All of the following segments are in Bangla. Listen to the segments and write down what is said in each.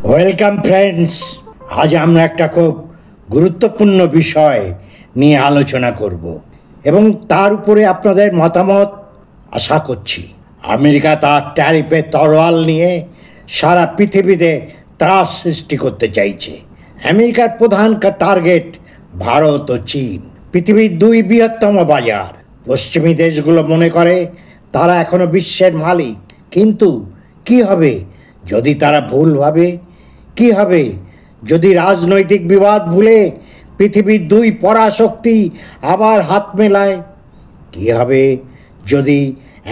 Welcome friends. আজ আমরা একটা খুব গুরুত্বপূর্ণ বিষয় নিয়ে আলোচনা করব এবং তার উপরে আপনাদের মতামত আশা করছি। আমেরিকা তার ট্যারিফের তরোয়াল নিয়ে সারা পৃথিবীতে ত্রাস সৃষ্টি করতে চাইছে। আমেরিকার প্রধান টার্গেট ভারত ও চীন, পৃথিবীর দুই বৃহত্তম বাজার। পশ্চিমী দেশগুলো মনে করে তারা এখনো বিশ্বের মালিক, কিন্তু কি হবে যদি তারা ভুল ভাবে? কি হবে যদি রাজনৈতিক বিবাদ ভুলে পৃথিবীর দুই পরাশক্তি আবার হাত মেলায়? কি হবে যদি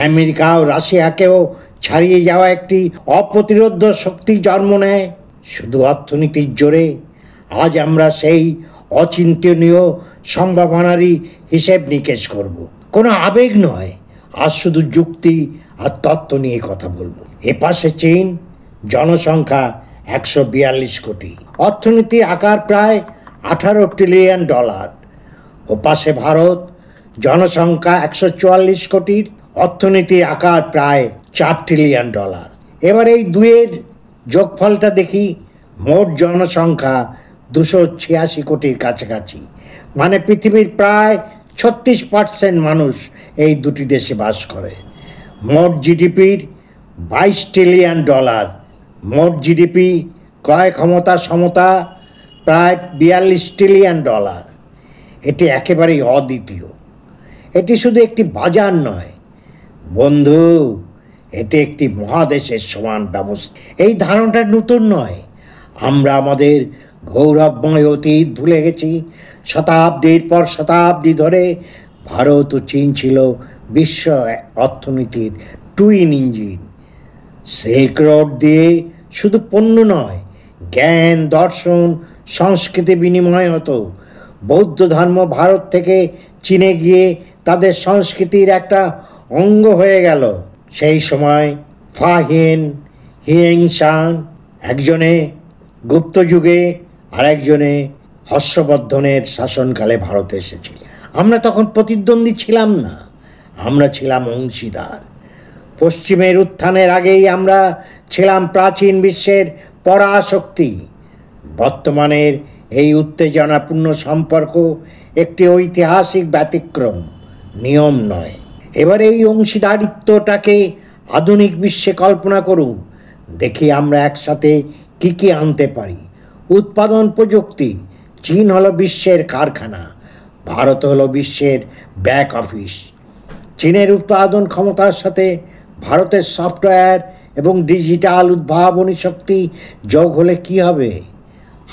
আমেরিকা ও রাশিয়াকেও ছাড়িয়ে যাওয়া একটি অপ্রতিরোধ্য শক্তি জন্ম নেয় শুধু অর্থনীতির জোরে? আজ আমরা সেই অচিন্তনীয় সম্ভাবনারই হিসেব নিকেশ করব। কোনো আবেগ নয়, আজ শুধু যুক্তি আর তত্ত্ব নিয়ে কথা বলবো। এপাশে চীন, জনসংখ্যা 142 কোটি, অর্থনীতির আকার প্রায় $18 ট্রিলিয়ন। ও পাশে ভারত, জনসংখ্যা 144 কোটির, অর্থনীতির আকার প্রায় $4 ট্রিলিয়ন। এবার এই দুয়ের যোগফলটা দেখি। মোট জনসংখ্যা 286 কোটির কাছাকাছি, মানে পৃথিবীর প্রায় 36% মানুষ এই দুটি দেশে বাস করে। মোট জিডিপির $22 ট্রিলিয়ন। মোট জিডিপি ক্রয় ক্ষমতা সমতা প্রায় $42 ট্রিলিয়ন। এটি একেবারেই অদ্বিতীয়। এটি শুধু একটি বাজার নয় বন্ধু, এটি একটি মহাদেশের সমান ব্যবস্থা। এই ধারণাটা নতুন নয়। আমরা আমাদের গৌরবময় অতীত ভুলে গেছি। শতাব্দীর পর শতাব্দী ধরে ভারত ও চীন ছিল বিশ্ব অর্থনীতির টুইন ইঞ্জিন। সিল্ক রোড দিয়ে শুধু পণ্য নয়, জ্ঞান, দর্শন, সংস্কৃতি বিনিময় হতো। বৌদ্ধ ধর্ম ভারত থেকে চীনে গিয়ে তাদের সংস্কৃতির একটা অঙ্গ হয়ে গেল। সেই সময় ফাহিয়েন, হিয়েংসাং, একজনে গুপ্ত যুগে আর একজনে হর্ষবর্ধনের শাসনকালে ভারতে এসেছিল। আমরা তখন প্রতিদ্বন্দ্বী ছিলাম না, আমরা ছিলাম অংশীদার। পশ্চিমের উত্থানের আগেই আমরা ছিলাম প্রাচীন বিশ্বের পরাশক্তি। বর্তমানের এই উত্তেজনাপূর্ণ সম্পর্ক একটি ঐতিহাসিক ব্যতিক্রম, নিয়ম নয়। এবার এই অংশীদারিত্বটাকে আধুনিক বিশ্বে কল্পনা করুন। দেখি আমরা একসাথে কি কি আনতে পারি। উৎপাদন প্রযুক্তি, চীন হলো বিশ্বের কারখানা, ভারত হলো বিশ্বের ব্যাক অফিস। চীনের উৎপাদন ক্ষমতার সাথে ভারতের সফটওয়্যার এবং ডিজিটাল উদ্ভাবনী শক্তি যোগ হলে কি হবে?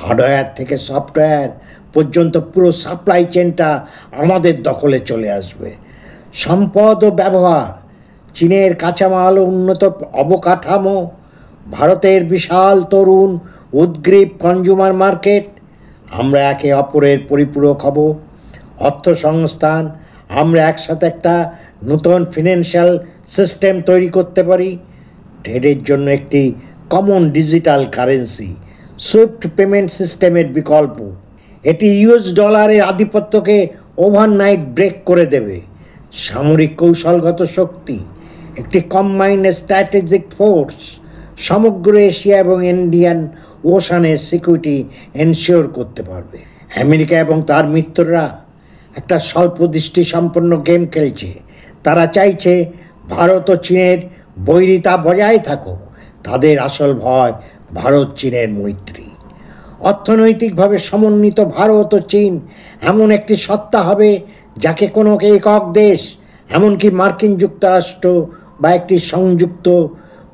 হার্ডওয়্যার থেকে সফটওয়্যার পর্যন্ত পুরো সাপ্লাই চেনটা আমাদের দখলে চলে আসবে। সম্পদ ও ব্যবহার, চীনের কাঁচামাল ও উন্নত অবকাঠামো, ভারতের বিশাল তরুণ উদ্গ্রীব কনজিউমার মার্কেট। আমরা একে অপরের পরিপূরক হব। অর্থসংস্থান, আমরা একসাথে একটা নতুন ফিনান্সিয়াল সিস্টেম তৈরি করতে পারি। ট্রেডের জন্য একটি common digital currency, Swift payment সিস্টেমের বিকল্প। এটি ইউএস ডলারের আধিপত্যকে ওভারনাইট ব্রেক করে দেবে। সামরিক কৌশলগত শক্তি, একটি কম্বাইন্ড স্ট্র্যাটেজিক ফোর্স সমগ্র এশিয়া এবং ইন্ডিয়ান ওশানের সিকিউরিটি এনশিওর করতে পারবে। আমেরিকা এবং তার মিত্ররা একটা স্বল্প দৃষ্টি সম্পন্ন গেম খেলছে। তারা চাইছে ভারত ও চীনের বৈরিতা বজায় থাকুক। তাদের আসল ভয় ভারত চীনের মৈত্রী। অর্থনৈতিকভাবে সমন্বিত ভারত ও চীন এমন একটি সত্তা হবে যাকে কোনো একক দেশ, এমনকি মার্কিন যুক্তরাষ্ট্র বা একটি সংযুক্ত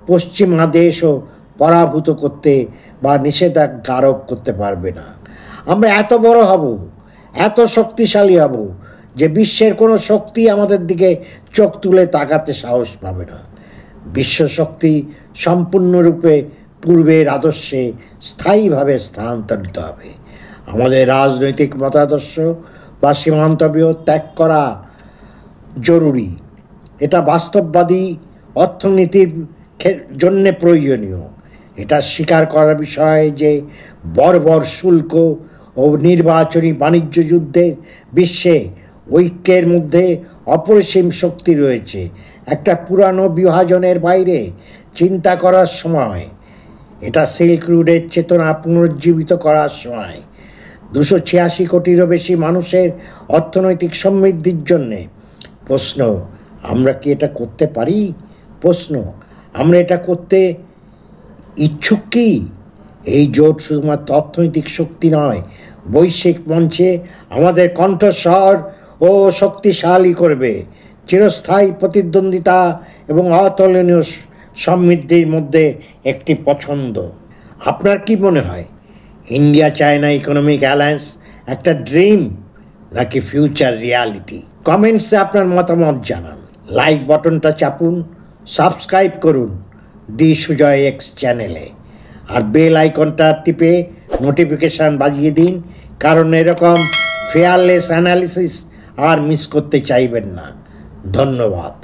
পশ্চিমা দেশও পরাভূত করতে বা নিষেধাজ্ঞা আরোপ করতে পারবে না। আমরা এত বড় হব, এত শক্তিশালী হব যে বিশ্বের কোনো শক্তি আমাদের দিকে চোখ তুলে তাকাতে সাহস পাবে না। বিশ্বশক্তি সম্পূর্ণরূপে পূর্বের আদর্শে স্থায়ীভাবে স্থানান্তরিত হবে। আমাদের রাজনৈতিক মতাদর্শ বা সীমান্তবিরোধ ত্যাগ করা জরুরি। এটা বাস্তববাদী অর্থনীতির জন্যে প্রয়োজনীয়। এটা স্বীকার করার বিষয় যে বর্বর শুল্ক ও নির্বাচনী বাণিজ্য যুদ্ধের বিশ্বে ঐক্যের মধ্যে অপরিসীম শক্তি রয়েছে। একটা পুরানো বিভাজনের বাইরে চিন্তা করার সময় এটা সিল্ক রুটের চেতনা পুনরুজ্জীবিত করার সময়। 286 কোটিরও বেশি মানুষের অর্থনৈতিক সমৃদ্ধির জন্যে। প্রশ্ন, আমরা কি এটা করতে পারি? প্রশ্ন, আমরা এটা করতে ইচ্ছুক কি? এই জোট শুধুমাত্র অর্থনৈতিক শক্তি নয়, বৈশ্বিক মঞ্চে আমাদের কণ্ঠস্বর ও শক্তিশালী করবে। চিরস্থায়ী প্রতিদ্বন্দ্বিতা এবং অতুলনীয় সমৃদ্ধির মধ্যে একটি পছন্দ। আপনার কি মনে হয়, ইন্ডিয়া চায়না ইকোনমিক অ্যালায়েন্স একটা ড্রিম নাকি ফিউচার রিয়ালিটি? কমেন্টসে আপনার মতামত জানান। লাইক বাটনটা চাপুন, সাবস্ক্রাইব করুন ডি সুজয় এক্স চ্যানেলে, আর বেল আইকনটা টিপে নোটিফিকেশান বাজিয়ে দিন, কারণ এরকম ফেয়ারলেস অ্যানালিসিস আর মিস করতে চাইবেন না। ধন্যবাদ।